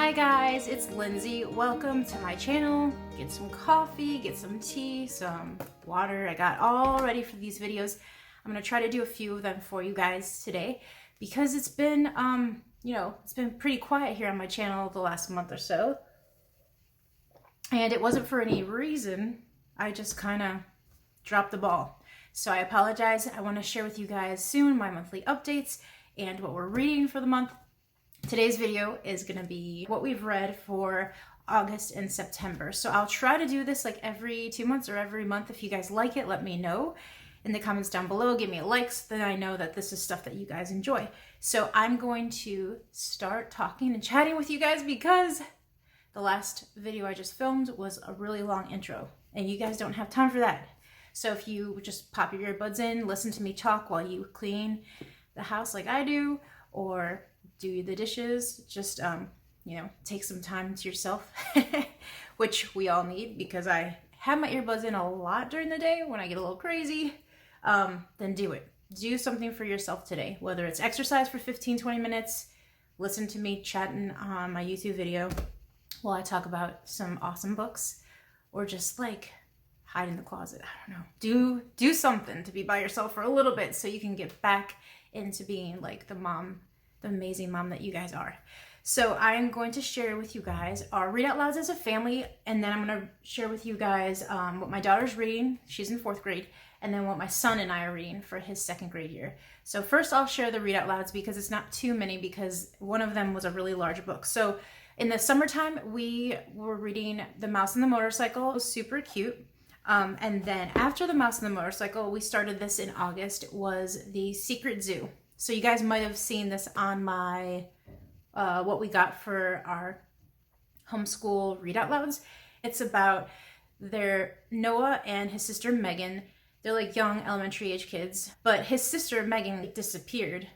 Hi guys, it's Lindsay. Welcome to my channel. Get some coffee, get some tea, some water. I got all ready for these videos. I'm gonna try to do a few of them for you guys today because it's been, it's been pretty quiet here on my channel the last month or so. And it wasn't for any reason. I just kind of dropped the ball. So I apologize. I want to share with you guys soon my monthly updates and what we're reading for the month. Today's video is going to be what we've read for August and September. So I'll try to do this like every 2 months or every month. If you guys like it, let me know in the comments down below. Give me a like so that I know that this is stuff that you guys enjoy. So I'm going to start talking and chatting with you guys because the last video I just filmed was a really long intro and you guys don't have time for that. So if you just pop your earbuds in, listen to me talk while you clean the house like I do, or do the dishes, just, take some time to yourself, which we all need because I have my earbuds in a lot during the day when I get a little crazy. Then do it. Do something for yourself today, whether it's exercise for 15-20 minutes, listen to me chatting on my YouTube video while I talk about some awesome books, or just like hide in the closet. I don't know. Do something to be by yourself for a little bit so you can get back into being like the amazing mom that you guys are. So I'm going to share with you guys our read out louds as a family, and then I'm going to share with you guys what my daughter's reading. She's in 4th grade, and then what my son and I are reading for his 2nd grade year. So first I'll share the read out louds because it's not too many, because one of them was a really large book. So in the summertime, we were reading The Mouse and the Motorcycle. It was super cute. And then after The Mouse and the Motorcycle, we started this in August, was The Secret Zoo. So you guys might have seen this on my, what we got for our homeschool read out louds. It's about Noah and his sister Megan. They're like young elementary age kids, but his sister Megan disappeared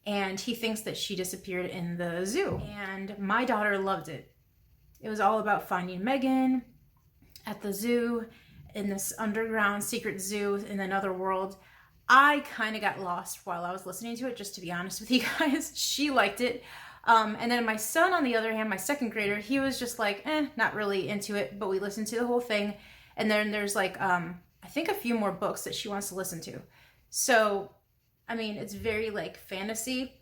and he thinks that she disappeared in the zoo. And my daughter loved it. It was all about finding Megan at the zoo, in this underground secret zoo in another world. I kind of got lost while I was listening to it, just to be honest with you guys. She liked it. And then my son, on the other hand, my 2nd grader, he was just like, not really into it, but we listened to the whole thing. And then there's like, I think a few more books that she wants to listen to. So, I mean, it's very like fantasy,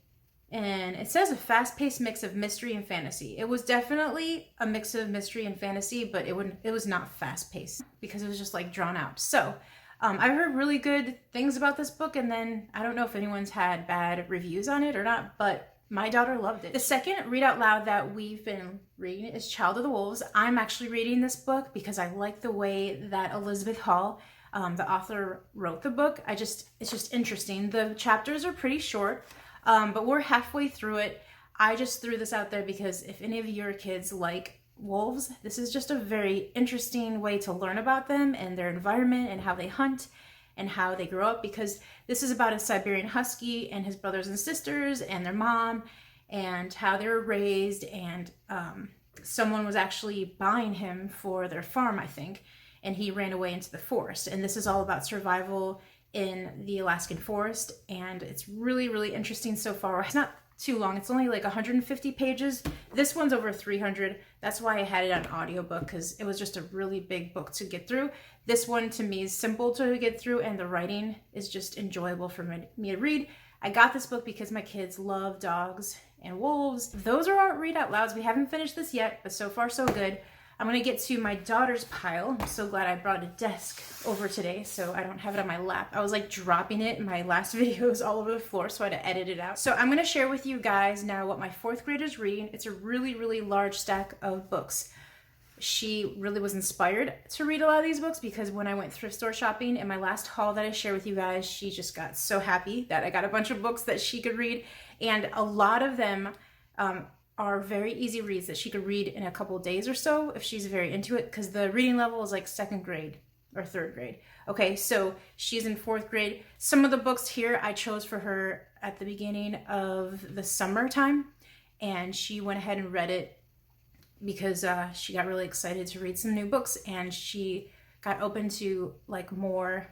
and it says a fast-paced mix of mystery and fantasy. It was definitely a mix of mystery and fantasy, but it was not fast-paced because it was just like drawn out. So, I've heard really good things about this book, and then I don't know if anyone's had bad reviews on it or not, but my daughter loved it. The second read out loud that we've been reading is Child of the Wolves. I'm actually reading this book because I like the way that Elizabeth Hall, the author, wrote the book. It's just interesting. The chapters are pretty short, but we're halfway through it. I just threw this out there because if any of your kids like wolves, this is just a very interesting way to learn about them and their environment and how they hunt and how they grow up, because this is about a Siberian husky and his brothers and sisters and their mom and how they were raised, and someone was actually buying him for their farm, I think, and he ran away into the forest. And this is all about survival in the Alaskan forest, and it's really, really interesting so far. It's not too long. It's only like 150 pages. This one's over 300. That's why I had it on audiobook, because it was just a really big book to get through. This one to me is simple to get through, and the writing is just enjoyable for me to read. I got this book because my kids love dogs and wolves. Those are our read out louds. We haven't finished this yet, but so far so good. I'm gonna get to my daughter's pile. I'm so glad I brought a desk over today so I don't have it on my lap. I was like dropping it in my last videos all over the floor, so I had to edit it out. So I'm gonna share with you guys now what my 4th grader's reading. It's a really, really large stack of books. She really was inspired to read a lot of these books because when I went thrift store shopping in my last haul that I share with you guys, she just got so happy that I got a bunch of books that she could read, and a lot of them are very easy reads that she could read in a couple of days or so if she's very into it, because the reading level is like 2nd grade or 3rd grade. Okay, so she's in 4th grade. Some of the books here I chose for her at the beginning of the summertime, and she went ahead and read it because she got really excited to read some new books, and she got open to like more,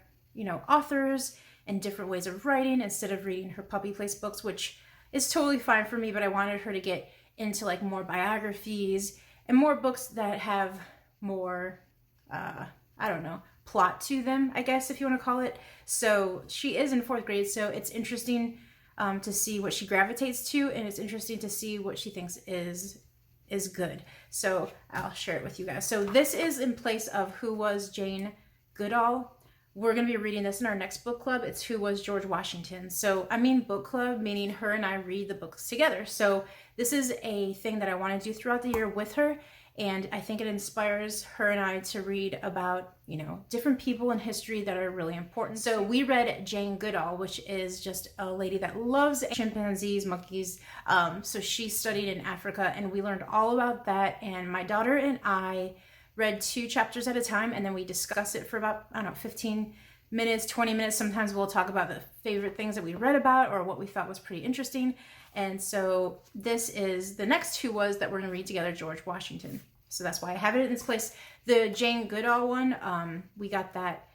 authors and different ways of writing instead of reading her puppy place books, which is totally fine for me, but I wanted her to get into like more biographies and more books that have more, I don't know, plot to them, I guess, if you want to call it. So she is in 4th grade, so it's interesting to see what she gravitates to, and it's interesting to see what she thinks is good. So I'll share it with you guys. So this is in place of Who Was Jane Goodall. We're going to be reading this in our next book club. It's Who Was George Washington. So I mean book club, meaning her and I read the books together. So this is a thing that I want to do throughout the year with her. And I think it inspires her and I to read about, you know, different people in history that are really important. So we read Jane Goodall, which is just a lady that loves chimpanzees, monkeys. So she studied in Africa, and we learned all about that. And my daughter and I read 2 chapters at a time, and then we discuss it for about, I don't know, 15 minutes, 20 minutes. Sometimes we'll talk about the favorite things that we read about or what we thought was pretty interesting. And so this is the next Who Was that we're going to read together, George Washington. So that's why I have it in this place. The Jane Goodall one, we got that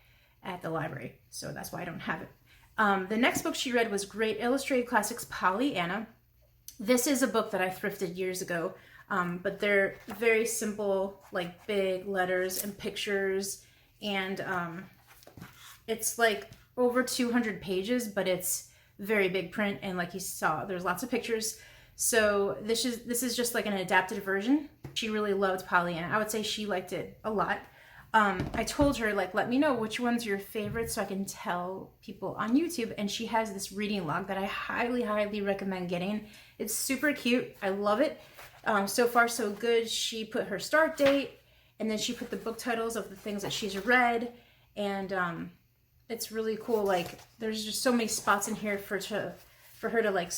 at the library, so that's why I don't have it. The next book she read was Great Illustrated Classics, Pollyanna. This is a book that I thrifted years ago, but they're very simple, like big letters and pictures, and it's like over 200 pages, but it's very big print, and like you saw, there's lots of pictures. So this is just like an adapted version. She really loved Pollyanna. I would say she liked it a lot. I told her, like, let me know which one's your favorite so I can tell people on YouTube. And she has this reading log that I highly, highly recommend getting. It's super cute. I love it. So far, so good. She put her start date, and then she put the book titles of the things that she's read. And it's really cool. Like, there's just so many spots in here for her to like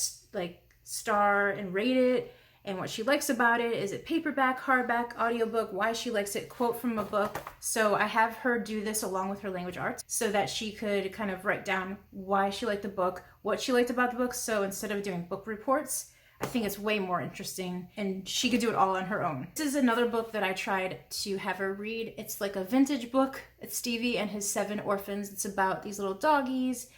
star and rate it, and what she likes about it. Is it paperback, hardback, audiobook, why she likes it, quote from a book. So I have her do this along with her language arts so that she could kind of write down why she liked the book, what she liked about the book. So instead of doing book reports, I think it's way more interesting, and she could do it all on her own. This is another book that I tried to have her read. It's like a vintage book. It's Stevie and His 7 Orphans. It's about these little doggies,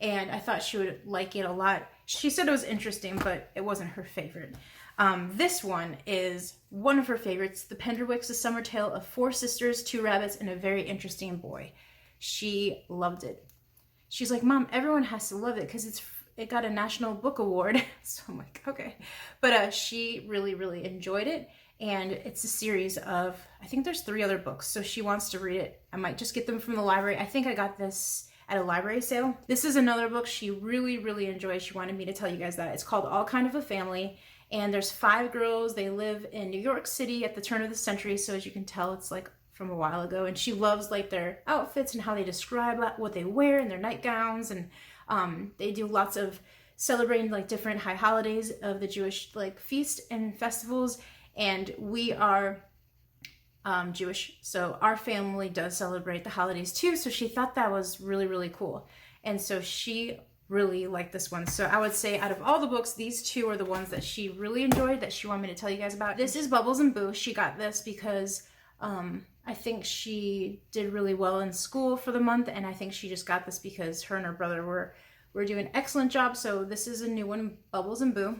and I thought she would like it a lot. She said it was interesting, but it wasn't her favorite. This one is one of her favorites, The Penderwicks, A Summer Tale of 4 Sisters, 2 Rabbits, and a Very Interesting Boy. She loved it. She's like, Mom, everyone has to love it because it got a National Book Award. So I'm like, okay. But she really, really enjoyed it. And it's a series of, I think there's 3 other books. So she wants to read it. I might just get them from the library. I think I got this at a library sale. This is another book she really, really enjoyed. She wanted me to tell you guys that. It's called All Kind of a Family. And there's 5 girls. They live in New York City at the turn of the century. So as you can tell, it's like from a while ago. And she loves like their outfits and how they describe what they wear and their nightgowns. And they do lots of celebrating like different high holidays of the Jewish like feast and festivals. And we are Jewish, so our family does celebrate the holidays too. So she thought that was really, really cool. And so she really liked this one. So I would say out of all the books, these 2 are the ones that she really enjoyed, that she wanted me to tell you guys about. This is Bubbles and Boo. She got this because I think she did really well in school for the month, and I think she just got this because her and her brother were doing an excellent job. So this is a new one, Bubbles and Boo.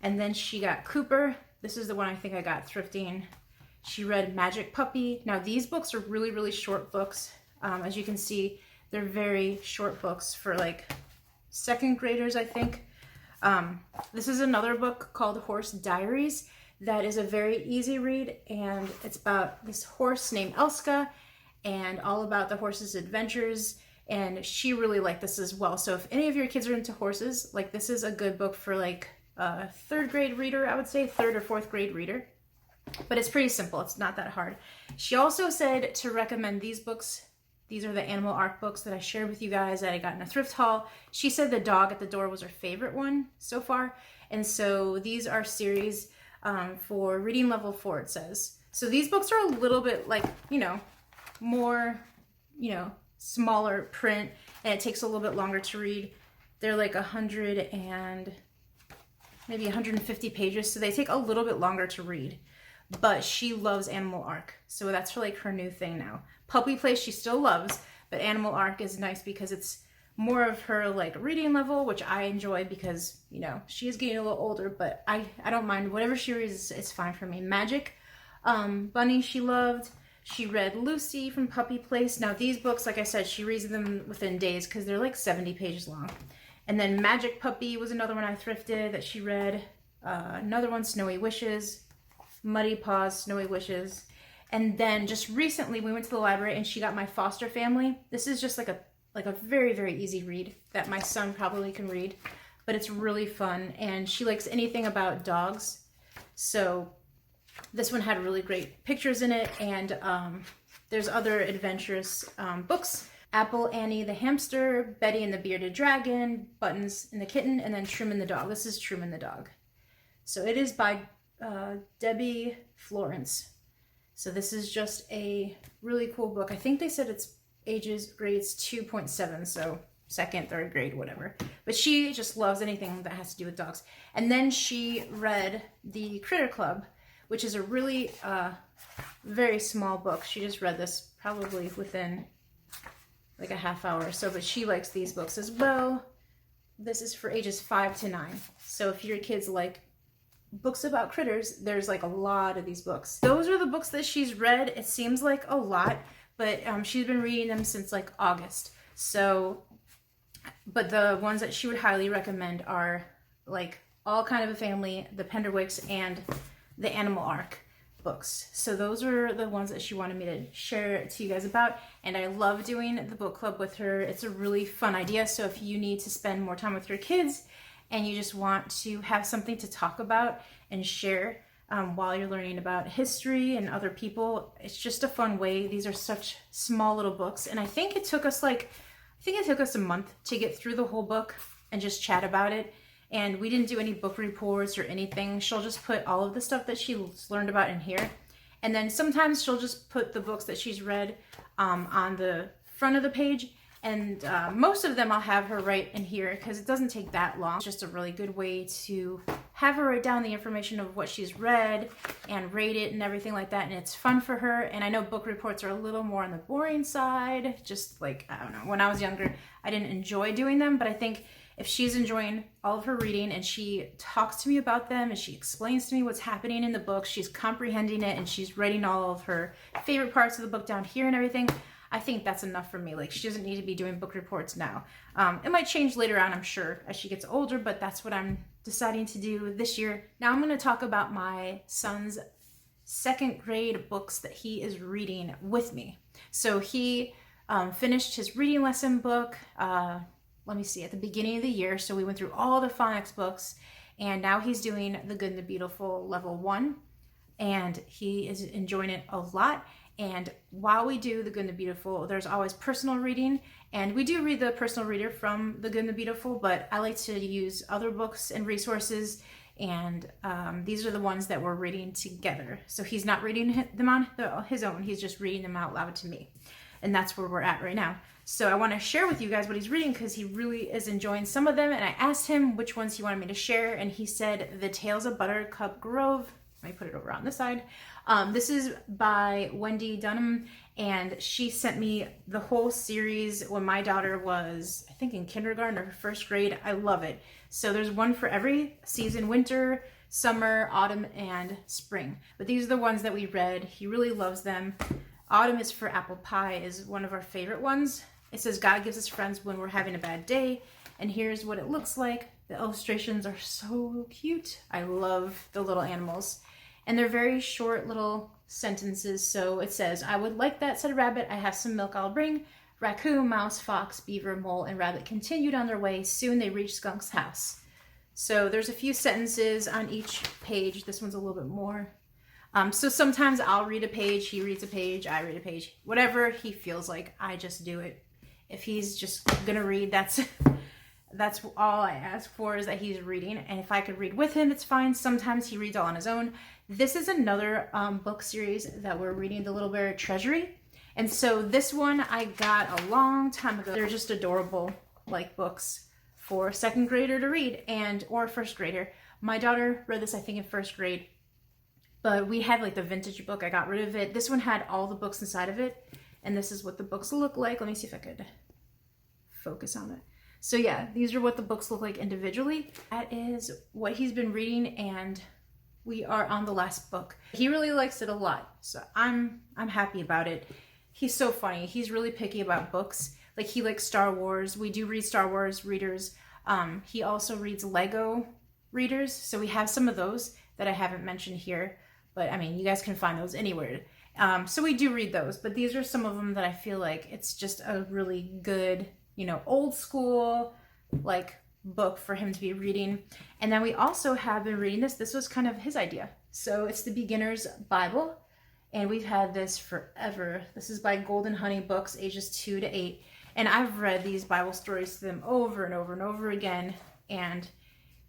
And then she got Cooper. This is the one I think I got thrifting. She read Magic Puppy. Now these books are really, really short books. As you can see, they're very short books for like 2nd graders, I think. This is another book called Horse Diaries that is a very easy read, and it's about this horse named Elska and all about the horse's adventures, and she really liked this as well. So if any of your kids are into horses, like this is a good book for like a 3rd grade reader, I would say, 3rd or 4th grade reader. But it's pretty simple. It's not that hard. She also said to recommend these books. These are the Animal Arc books that I shared with you guys that I got in a thrift haul. She said The Dog at the Door was her favorite one so far. And so these are series for reading level 4, it says. So these books are a little bit like, you know, more, you know, smaller print, and it takes a little bit longer to read. They're like 100 and maybe 150 pages. So they take a little bit longer to read. But she loves Animal Arc, so that's like her new thing now. Puppy Place she still loves, but Animal Arc is nice because it's more of her like reading level, which I enjoy because, you know, she is getting a little older, but I don't mind. Whatever she reads, it's fine for me. Magic, Bunny she loved. She read Lucy from Puppy Place. Now these books, like I said, she reads them within days because they're like 70 pages long. And then Magic Puppy was another one I thrifted that she read. Another one, Snowy Wishes, Muddy Paws, Snowy Wishes. And then just recently we went to the library and she got My Foster Family. This is just like a very, very easy read that my son probably can read, but it's really fun. And she likes anything about dogs. So this one had really great pictures in it. And there's other adventurous books. Apple Annie the Hamster, Betty and the Bearded Dragon, Buttons and the Kitten, and then Truman the Dog. This is Truman the Dog. So it is by Debbie Florence. So this is just a really cool book. I think they said it's grades 2.7, so second, third grade, whatever. But she just loves anything that has to do with dogs. And then she read The Critter Club, which is a really very small book. She just read this probably within like a half hour or so, but she likes these books as well. This is for ages 5 to 9. So if your kids like books about critters, there's like a lot of these books. Those are the books that she's read. It seems like a lot, but she's been reading them since like August. So, but the ones that she would highly recommend are like All Kind of a Family, the Penderwicks, and the Animal Ark books. So those are the ones that she wanted me to share to you guys about. And I love doing the book club with her. It's a really fun idea. So if you need to spend more time with your kids and you just want to have something to talk about and share while you're learning about history and other people, it's just a fun way. These are such small little books. And I think it took us a month to get through the whole book and just chat about it. And we didn't do any book reports or anything. She'll just put all of the stuff that she's learned about in here. And then sometimes she'll just put the books that she's read on the front of the page. And most of them I'll have her write in here because it doesn't take that long. It's just a really good way to have her write down the information of what she's read and rate it and everything like that. And it's fun for her. And I know book reports are a little more on the boring side. Just like, I don't know, when I was younger, I didn't enjoy doing them. But I think if she's enjoying all of her reading and she talks to me about them and she explains to me what's happening in the book, she's comprehending it and she's writing all of her favorite parts of the book down here and everything, I think that's enough for me. Like, she doesn't need to be doing book reports now. It might change later on, I'm sure, as she gets older, but that's what I'm deciding to do this year. Now I'm going to talk about my son's second grade books that he is reading with me. So he finished his reading lesson book, let me see, at the beginning of the year. So we went through all the phonics books, and now he's doing The Good and the Beautiful Level 1, and he is enjoying it a lot. And while we do The Good and the Beautiful, there's always personal reading, and we do read the personal reader from The Good and the Beautiful, but I like to use other books and resources, and these are the ones that we're reading together. So he's not reading them on his own, he's just reading them out loud to me. And that's where we're at right now. So I want to share with you guys what he's reading because he really is enjoying some of them. And I asked him which ones he wanted me to share. And he said The Tales of Buttercup Grove. Let me put it over on this side. This is by Wendy Dunham. And she sent me the whole series when my daughter was, I think, in kindergarten or first grade. I love it. So there's one for every season: winter, summer, autumn, and spring. But these are the ones that we read. He really loves them. Autumn is for Apple Pie, is one of our favorite ones. It says God gives us friends when we're having a bad day. And here's what it looks like. The illustrations are so cute. I love the little animals. And they're very short little sentences. So it says, I would like that, said a rabbit. I have some milk I'll bring. Raccoon, mouse, fox, beaver, mole, and rabbit continued on their way. Soon they reached Skunk's house. So there's a few sentences on each page. This one's a little bit more. So sometimes I'll read a page, he reads a page, I read a page. Whatever he feels like, I just do it. If he's just gonna read, that's all I ask for, is that he's reading. And if I could read with him, it's fine. Sometimes he reads all on his own. This is another book series that we're reading, The Little Bear Treasury. And so this one I got a long time ago. They're just adorable, like, books for a second grader to read, or a first grader. My daughter read this, I think, in first grade. But we had like the vintage book. I got rid of it. This one had all the books inside of it. And this is what the books look like. Let me see if I could focus on it. So yeah, these are what the books look like individually. That is what he's been reading, and we are on the last book. He really likes it a lot, so I'm happy about it. He's so funny. He's really picky about books. Like, he likes Star Wars. We do read Star Wars readers. He also reads Lego readers, so we have some of those that I haven't mentioned here, but I mean, you guys can find those anywhere. So we do read those, but these are some of them that I feel like it's just a really good, you know, old school, like, book for him to be reading. And then we also have been reading this. This was kind of his idea. So it's the Beginner's Bible, and we've had this forever. This is by Golden Honey Books, ages 2 to 8. And I've read these Bible stories to them over and over and over again, and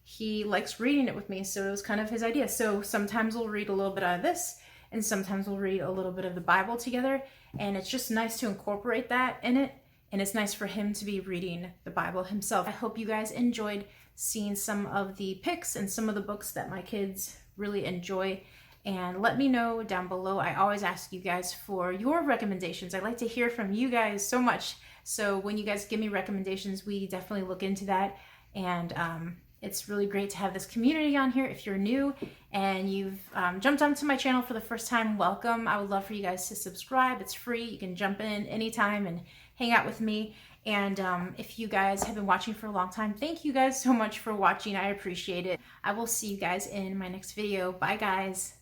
he likes reading it with me, so it was kind of his idea. So sometimes we'll read a little bit out of this, and sometimes we'll read a little bit of the Bible together, and it's just nice to incorporate that in it. And it's nice for him to be reading the Bible himself. I hope you guys enjoyed seeing some of the picks and some of the books that my kids really enjoy. And let me know down below. I always ask you guys for your recommendations. I like to hear from you guys so much. So when you guys give me recommendations, we definitely look into that. And it's really great to have this community on here. If you're new and you've jumped onto my channel for the first time, welcome. I would love for you guys to subscribe. It's free. You can jump in anytime and hang out with me. And if you guys have been watching for a long time, thank you guys so much for watching. I appreciate it. I will see you guys in my next video. Bye, guys.